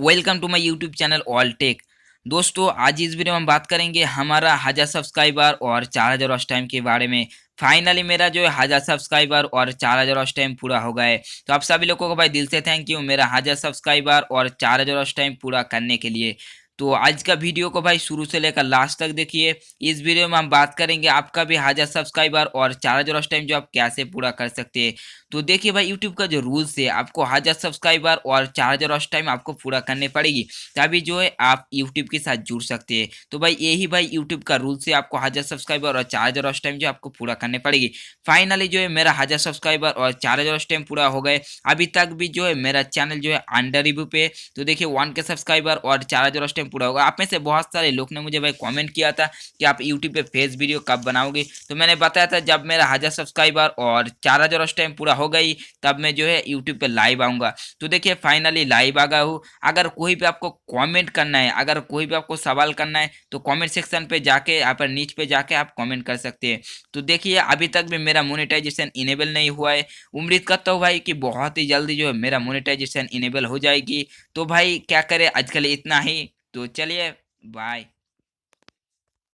Welcome to my YouTube channel all tech. दोस्तों, आज इस वीडियो में हम बात करेंगे हमारा 1000 सब्सक्राइबर और 4000 वॉच टाइम के बारे में। फाइनली मेरा जो है 1000 सब्सक्राइबर और 4000 वॉच टाइम पूरा हो गया है। तो आप सभी लोगों को भाई दिल से थैंक यू मेरा 1000 सब्सक्राइबर और 4000 वॉच टाइम पूरा करने के लिए। तो आज का वीडियो को भाई शुरू से लेकर लास्ट तक देखिए। इस वीडियो में हम बात करेंगे आपका भी 1000 सब्सक्राइबर और 4000 वॉच टाइम जो आप कैसे पूरा कर सकते हैं। तो देखिए भाई, यूट्यूब का जो रूल्स है, आपको 1000 सब्सक्राइबर और 4000 वॉच टाइम आपको पूरा करने पड़ेगी, तभी जो है आप यूट्यूब के साथ जुड़ सकते हैं। तो भाई यही भाई यूट्यूब का रूल्स है, आपको 1000 सब्सक्राइबर और 4000 वॉच टाइम जो आपको पूरा करने पड़ेगी। फाइनली जो है मेरा 1000 सब्सक्राइबर और 4000 वॉच टाइम पूरा हो गए। अभी तक भी जो है मेरा चैनल जो है अंडर रिव्यू पे। तो देखिए 1K सब्सक्राइबर और 4000 वॉच टाइम पूरा होगा। आप में से बहुत सारे लोग ने मुझे भाई कमेंट किया था कि आप यूट्यूब पे फेस वीडियो कब बनाओगे। तो मैंने बताया था जब मेरा 1000 सब्सक्राइबर और 4000 वॉच टाइम पूरा हो गई तब मैं जो है यूट्यूब पे लाइव आऊँगा। तो देखिए फाइनली लाइव आ गया हूँ। अगर कोई भी आपको कमेंट करना है, अगर कोई भी आपको सवाल करना है, तो कमेंट सेक्शन पे जाके यहाँ पर नीचे पे जाके आप कमेंट कर सकते हैं। तो देखिए अभी तक भी मेरा मोनेटाइजेशन इनेबल नहीं हुआ है। उम्मीद करता हूँ भाई कि बहुत ही जल्दी जो है मेरा मोनेटाइजेशन इनेबल हो जाएगी। तो भाई क्या करें, आज के लिए इतना ही। तो चलिए, बाय।